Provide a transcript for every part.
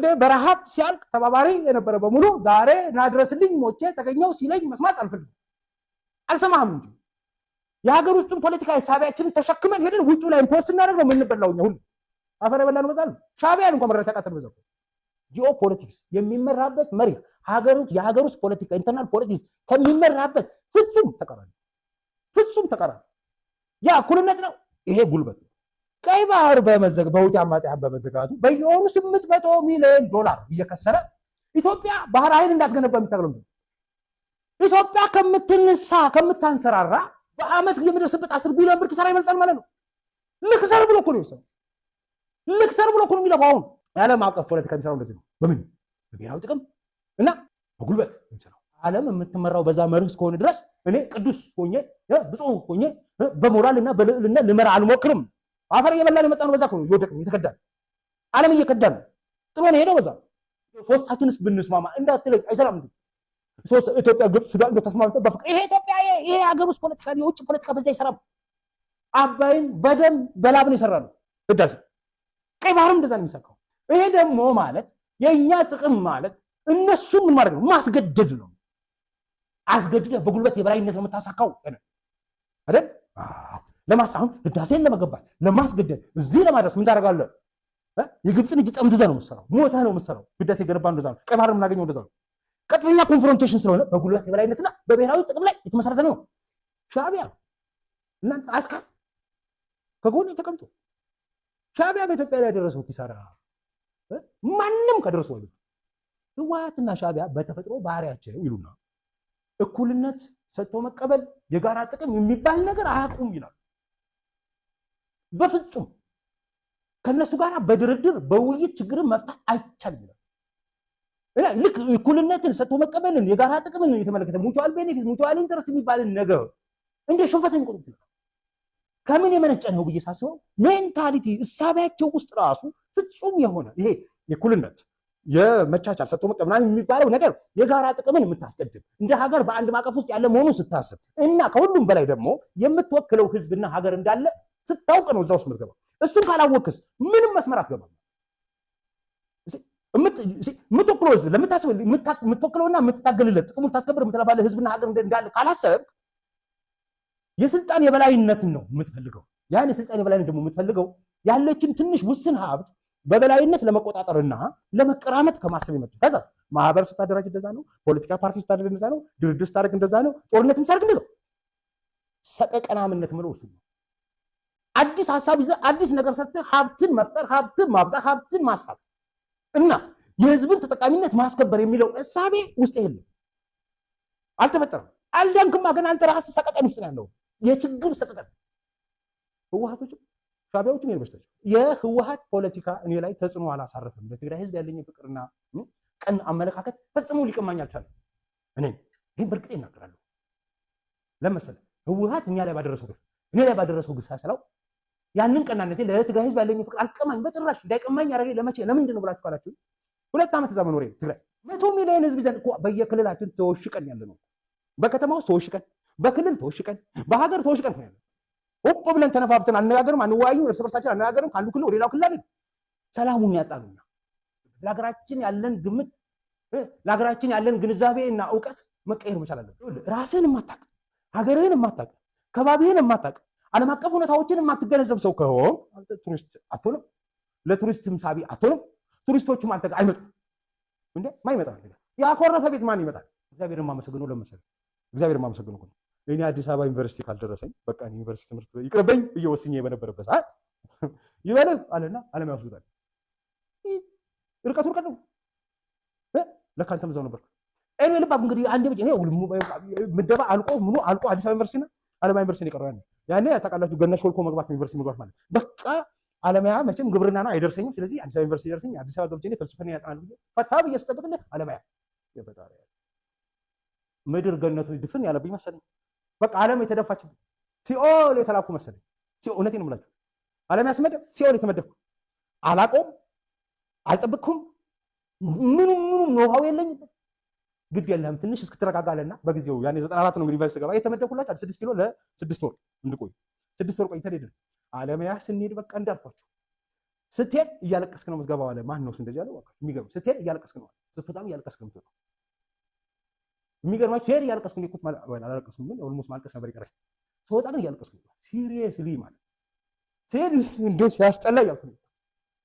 ወልዴ በረሃብ ሲያልቅ ተባባሪ የነበረ በሙሉ ዛሬ ናድረስልኝ ሞቼ ተገኘው ሲለኝ መስማት አልፈልግም አልሰማህም እንጂ የሀገር ውስጥን ፖለቲካ ሐሳቢያችንን ተሸክመን ሄደን ውጪ ላይ ፖስት እናደርግ ነው የምንበላው ሁሉ አፈረ በላን በዛል ሻቢያን እንኳን መረታ ያቃተን በዛው ጂኦ ፖለቲክስ የሚመራበት መሪ የሀገር ውስጥ ፖለቲካ ኢንተርናል ፖለቲክስ ከሚመራበት ፍጹም ተቃራኒ ያ እኩልነት ነው ይሄ ጉልበት ነው ቀይ ባህር በውጭ አማጽያን በመዘጋቱ በየወሩ $800 ሚሊዮን እየከሰረ ኢትዮጵያ ባህር ኃይል እንዳትገነባ የሚታገለው ኢትዮጵያ ከምታንሰራራ በአመት የሚደርስበት 10 ቢሊዮን ብር ኪሳራ ይበልጣል ማለት ነው ልክሰር ብሎ እኮ ነው የሚለፋው ዓለም አቀፍ ፖለቲካ የሚሰራው እንደዚህ ነው በምን በብሔራዊ ጥቅም እና በጉልበት የሚሰራው ዓለም የምትመራው በዛ መርህ እስከሆነ ድረስ እኔ ቅዱስ ሆኜ ብፁዕ ሆኜ በሞራልና በልዕልና ልመራ አልሞክርም አፈር እየበላን የመጣነው በዛ እኮ ነው ይወደቅም ይተከዳል ዓለም እየከዳን ጥሎን ሄደው በዛ ሶስታችንስ ብንስማማ እንዳትለኝ አይሰራም እንዴ ሶስት ኢትዮጵያ ግብጽ ሱዳን እንደተስማምተው በፍቅር ይሄ ኢትዮጵያ ይሄ ሀገር ውስጥ ፖለቲካ የውጭ ፖለቲካ በዛ ይሰራም አባይን በደም በላብን ይሰራል ህዳሴ ቀይ ባህርም እንደዛ ነው የሚሰካው ይሄ ደግሞ ማለት የኛ ጥቅም ማለት እነሱ ምን ማድረግ ነው ማስገደድ ነው አስገድደ በጉልበት የበላይነት ነው የምታሳካው አይደል ለማሳሁን ህዳሴን ለመገባት ለማስገደድ እዚህ ለማድረስ ምን ታደርጋለህ የግብጽን እጅ ጠምዝዘ ነው የምትሰራው ሞተህ ነው የምትሰራው ህዳሴ ገነባ እንደዛ ነው ቀይ ባህር የምናገኘው እንደዛ ነው ቀጥተኛ ኮንፍሮንቴሽን ስለሆነ በጉልበት የበላይነትና በብሔራዊ ጥቅም ላይ የተመሰረተ ነው ሻቢያ እናንተ አስካር ከጎን ተቀምጦ ሻቢያ በኢትዮጵያ ላይ ያደረሰው ኪሳራ ማንንም ከደረሰው አይደል ህወሓትና ሻቢያ በተፈጥሮ ባህሪያቸው ይሉና እኩልነት ሰጥቶ መቀበል የጋራ ጥቅም የሚባል ነገር አያውቁም ይላል በፍጹም ከነሱ ጋር በድርድር በውይይት ችግርን መፍታት አይቻልም ይላል እና ልክ እኩልነትን ሰጥቶ መቀበልን የጋራ ጥቅምን የተመለከተ ሙቹዋል ቤኔፊት ሙቹዋል ኢንተረስት የሚባልን ነገር እንደ ሽንፈት የሚቆጥሩት ነው ከምን የመነጨ ነው ብዬ ሳስበው ሜንታሊቲ እሳቢያቸው ውስጥ ራሱ ፍጹም የሆነ ይሄ የእኩልነት የመቻቻል ሰጥቶ መቀበል የሚባለው ነገር የጋራ ጥቅምን የምታስቀድም እንደ ሀገር በአንድ ማቀፍ ውስጥ ያለ መሆኑን ስታስብ እና ከሁሉም በላይ ደግሞ የምትወክለው ህዝብና ሀገር እንዳለ ስታውቅ ነው እዛ ውስጥ የምትገባው እሱን ካላወቅስ ምንም መስመር አትገባም የምትወክለው ህዝብ ለምታስብ የምትወክለውና የምትታገልለት ጥቅሙን ታስከብር የምትለፋለ ህዝብና ሀገር እንዳለ ካላሰብክ የስልጣን የበላይነትን ነው የምትፈልገው ያን የስልጣን የበላይነት ደግሞ የምትፈልገው ያለችን ትንሽ ውስን ሀብት በበላይነት ለመቆጣጠርና ለመቀራመት ከማሰብ ይመጣ ከዛ ማህበር ስታደራጅ እንደዛ ነው ፖለቲካ ፓርቲ ስታደራጅ እንደዛ ነው ድርድር ስታደርግ እንደዛ ነው ጦርነትም ስታደርግ እንደዛ ሰቀቀናምነት ምለው እሱ ነው አዲስ ሐሳብ ይዘህ አዲስ ነገር ሰርተህ ሀብትን መፍጠር ሀብትን ማብዛት ሀብትን ማስፋት እና የህዝብን ተጠቃሚነት ማስከበር የሚለው እሳቤ ውስጥ የለም አልተፈጠረም አልዳንክማ ግን አንተ ራስህ ሰቀቀን ውስጥ ነው ያለው የችግር ሰቀቀን ህወሓቶች ሻቢያዎቹም ይርበሽታቸው የህወሓት ፖለቲካ እኔ ላይ ተጽዕኖ አላሳረፈም ለትግራይ ህዝብ ያለኝ ፍቅርና ቀን አመለካከት ፈጽሞ ሊቀማኝ አልቻለም እኔ ይሄን በርግጥ ይናገራለሁ ለምሳሌ ህወሓት እኔ ላይ ባደረሰው ግፍ ሳይሰላው ያንን ቀናነቴ ለትግራይ ህዝብ ያለኝ ፍቅር አልቀማኝ በጭራሽ እንዳይቀማኝ ያደረገኝ ለመቼ ለምንድን ነው ብላችሁ ካላችሁ 2 ዓመት እዛ መኖሬ ትግራይ 100 ሚሊዮን ህዝብ ይዘን እኮ በየክልላችን ተወሽቀን ያለ ነው በከተማው ተወሽቀን በክልል ተወሽቀን በሀገር ተወሽቀን ነው ወቆ ብለን ተነፋፍተን አነጋገርም አንዋዩም እርስ በርሳችን አነጋገርም ካንዱ ክልል ወደ ሌላው ክልል አይደል ሰላሙን ያጣሉኛ ለሀገራችን ያለን ግምት ለሀገራችን ያለን ግንዛቤና ዕውቀት መቀየር መቻል አለበት ራስህን ማታቅ ሀገርህን ማታቅ ከባቢህን ማታቅ ዓለም አቀፍ ሁኔታዎችን ማትገነዘብ ሰው ከሆነ አንተ ቱሪስት አትሆንም ለቱሪስትም ሳቢ አትሆንም ቱሪስቶቹም አንተ ጋር አይመጡም እንዴ ማይመጣ ነገር ያኮረፈ ቤት ማን ይመጣል እግዚአብሔርን ማመሰግነው ለመሰለ እግዚአብሔርን ማመሰግነው ነው እኔ አዲስ አበባ ዩኒቨርሲቲ ካልደረሰኝ በቃ ዩኒቨርሲቲ ትምህርት ይቅርበኝ እየወስኜ በነበረበት ይበልህ አለና ዓለም ያወስዱታል ርቀቱ ነው ለካንተም ዘው ነበር እኔ ልባ እንግዲህ አንዴ ብቻ ነው ምደባ አልቆ ምኑ አልቆ አዲስ አበባ ዩኒቨርሲቲ እና ዓለም ዩኒቨርሲቲ ይቀርባል ያኔ ታውቃላችሁ ገነሽ ወልኮ መግባት ዩኒቨርሲቲ መግባት ማለት በቃ ዓለማያ መቼም ግብርና ነው አይደርሰኝም ስለዚህ አዲስ አበባ ዩኒቨርሲቲ ደርሰኝ አዲስ አበባ ገብቼ ፍልስፍና ያጠናል ፈታ በየስተበቅልህ ዓለማያ የፈጣሪ ምድር ገነቱ ድፍን ያለብኝ መሰለኝ በቃ ዓለም የተደፋችብኝ ሲኦል የተላኩ መሰለኝ ሲኦል እውነቴን ነው የምላችሁ ዓለም ያስመደብ ሲኦል የተመደብኩ አላቆም አልጠብቅኩም ምንም ኖሃው የለኝም ግድ የለህም ትንሽ እስክትረጋጋለና በጊዜው ያኔ 94 ነው ዩኒቨርሲቲ ገባ የተመደብኩላችሁ 6 ኪሎ ለ6 ወር እንድቆይ 6 ወር ቆይተን ሄድን ዓለም ስንሄድ በቃ እንዳልኳችሁ ስትሄድ እያለቀስክ ነው የምትገባው አለ። ማን ነው እንደዚህ ያለው? የሚገርም ስትሄድ እያለቀስክ ነው፣ ስትወጣም እያለቀስክ ነው። የሚገርማችሁ ስትሄድ እያለቀስክ ነው። አላለቀስኩም ግን ኦልሞስት ማልቀስ ነበር ይቀረኝ። ስወጣ ግን እያለቀስኩ ነው። ሲሪየስሊ ማለት ስትሄድ እንደው ሲያስጠላ እያልኩ ነው።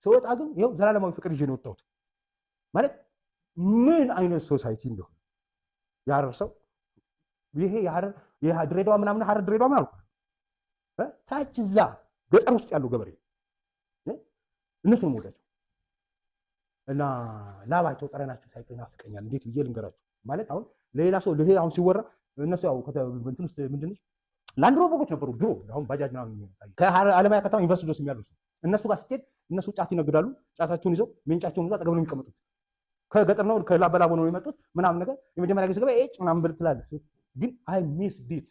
ስወጣ ግን ይኸው ዘላለማዊ ፍቅር ይዤ ነው የወጣሁት። ማለት ምን አይነት ሶሳይቲ እንደሆነ የሐረር ሰው ይሄ የሐረር ድሬዳዋ ምናምን ሐረር ድሬዳዋ ምናምን አልኩ ታች እዛ ገጠር ውስጥ ያሉ ገበሬ እነሱ ነው የምወዳቸው እና ላባቸው ጠረናቸው ሳይቀር ናፍቀኛል። እንዴት ብዬ ልንገራቸው? ማለት አሁን ለሌላ ሰው ይሄ አሁን ሲወራ እነሱ ያው እንትን ውስጥ ምንድን ነው ላንድ ሮቨሮች ነበሩ ድሮ። አሁን ባጃጅ ምናምን የሚመጣ ከአለማያ ከተማ ዩኒቨርሲቲ ድረስ የሚያሉ እነሱ ጋር ስትሄድ እነሱ ጫት ይነግዳሉ። ጫታቸውን ይዘው ሜንጫቸውን ይዘው አጠገብ ነው የሚቀመጡት። ከገጠር ነው ከላበላቦ ነው የመጡት ምናምን ነገር የመጀመሪያ ጊዜ ገበያ ኤጭ ምናምን ብል ትላለህ። ግን አይ ሚስ ዲት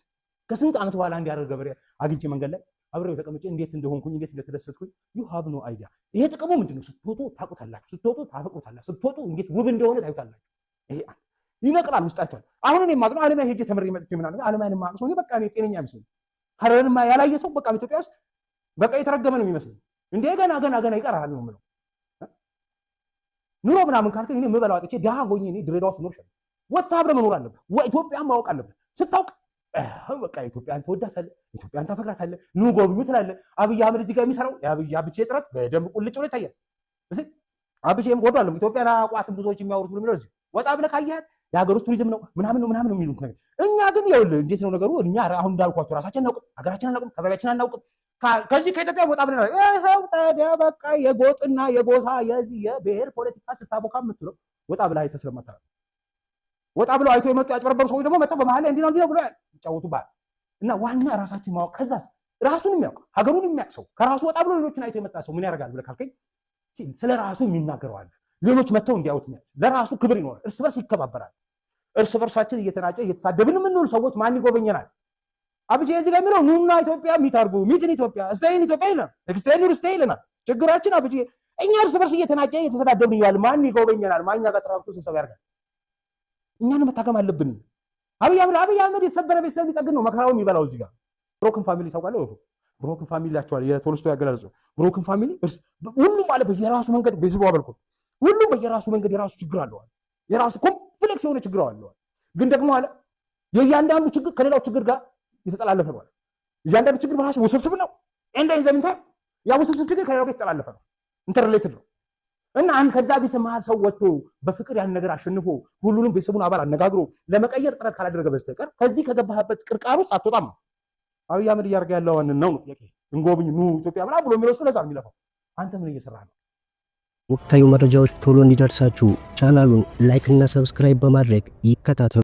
ከስንት ዓመት በኋላ እንዲያደርግ ገበሬ አግኝቼ መንገድ ላይ አብሬው ተቀምጬ እንዴት እንደሆንኩኝ እንዴት እንደተደሰትኩኝ ዩ ሃቭ ኖ አይዲያ። ይሄ ጥቅሙ ምንድነው? ስትወጡ ታውቁታላችሁ፣ ስትወጡ ታፈቅሩታላችሁ፣ ስትወጡ እንዴት ውብ እንደሆነ ታዩታላችሁ። ይሄ ይነቅላል ውስጣችኋል። አሁን እኔ ማጥነው አለማያ ሄጄ ተመሬ መጥቼ ምናምን አለማያን ማቅሰው እኔ በቃ እኔ ጤነኛ አይመስለኝም። ሐረርማ ያላየ ሰው በቃ ኢትዮጵያ ውስጥ በቃ የተረገመ ነው የሚመስለኝ። እንዴ ገና ይቀራል ነው የምለው። ኑሮ ምናምን ካልከኝ እኔ የምበላው አጥቼ ድሃ ሆኜ እኔ ድሬዳዋ ውስጥ ኖር ይችላል። ወጣ አብረህ መኖር አለብህ። ኢትዮጵያን ማወቅ አለብህ። ስታውቅ በቃ ኢትዮጵያን ትወዳታለህ፣ ኢትዮጵያን ታፈቅራታለህ። ኑ ጎብኙ ትላለህ። አብይ አህመድ እዚህ ጋር የሚሰራው የአብቼ ጥረት በደንብ ቁልጭ ብሎ ይታያል። እዚህ አብቼም ጎዷል። ኢትዮጵያን አቋትም ብዙዎች የሚያወሩት ብሎ እዚህ ወጣ ብለህ ካየሃት የሀገር ውስጥ ቱሪዝም ነው ምናምን ነው የሚሉት ነገር። እኛ ግን ይኸውልህ እንዴት ነው ነገሩ? እኛ አሁን እንዳልኳቸው ራሳችን አናውቅም፣ ሀገራችን አናውቅም፣ ከባቢያችን አናውቅም። ከዚህ ከኢትዮጵያ ወጣ ብለህ ይኸው ታዲያ በቃ የጎጥና የጎሳ የዚህ የብሔር ፖለቲካ ስታቦካ የምትለው ወጣ ብለህ አይተህ ስለማታውቅ ወጣ ብለው አይቶ የመጡ ያጭበረበሩ ሰዎች ደግሞ መጥተው በመሀል ላይ እንዲህ ነው ብሎ ይጫወቱብሃል። እና ዋና ራሳችን ማወቅ ከዛስ ራሱን የሚያውቅ ሀገሩን የሚያውቅ ሰው ከራሱ ወጣ ብሎ ሌሎችን አይቶ የመጣ ሰው ምን ያደርጋል ብለህ ካልከኝ ስለ ራሱ የሚናገረው አለ። ሌሎች መጥተው እንዲያዩት ለራሱ ክብር ይኖራል። እርስ በርስ ይከባበራል። እርስ በርሳችን እየተናጨ እየተሳደብን የምንውል ሰዎች ማን ይጎበኘናል? አብቼ እዚህ ጋር የሚለው ኑና ኢትዮጵያ ሚታርጉ ሚትን ኢትዮጵያ ስቴይን ኢትዮጵያ ይለናል። ኤክስቴንድ ስቴይ ይለናል። ችግራችን አብቼ እኛ እርስ በርስ እየተናጨ እየተሰዳደብን እያለ ማን ይጎበኘናል? ማኛ ጋር ተራክቶ ስብሰባ ያደርጋል። እኛን መታከም አለብን። አብይ አህመድ የተሰበረ ቤተሰብ ሊጠግን ነው መከራው የሚበላው። እዚህ ጋር ብሮክን ፋሚሊ ታውቃለህ? ብሮክን ፋሚሊ ያቸዋል የቶልስቶይ ያገላለጹ ብሮክን ፋሚሊ ሁሉም ማለት በየራሱ መንገድ ቤተሰቡ አበልኩ ሁሉም በየራሱ መንገድ የራሱ ችግር አለው። የራሱ ኮምፕሌክስ የሆነ ችግር አለው። ግን ደግሞ አለ የእያንዳንዱ ችግር ከሌላው ችግር ጋር የተጠላለፈ ነው። እያንዳንዱ ችግር በራሱ ውስብስብ ነው። እንደዚህ ዘምታ ያ ውስብስብ ችግር ከሌላው ጋር የተጠላለፈ ነው። ኢንተርሪሌትድ ነው። እና አንድ ከዛ ቤተሰብ መሀል ሰው ወጥቶ በፍቅር ያን ነገር አሸንፎ ሁሉንም ቤተሰቡን አባል አነጋግሮ ለመቀየር ጥረት ካላደረገ በስተቀር ከዚህ ከገባህበት ቅርቃር ውስጥ አትወጣም። አብይ አህመድ እያደረገ ያለው ነው ጥያቄ። እንጎብኝ ኑ ኢትዮጵያ ምናምን ብሎ የሚለው እሱ ለዛ ነው የሚለፋው። አንተ ምን እየሰራህ ነው? ወቅታዊ መረጃዎች ቶሎ እንዲደርሳችሁ ቻናሉን ላይክ እና ሰብስክራይብ በማድረግ ይከታተሉ።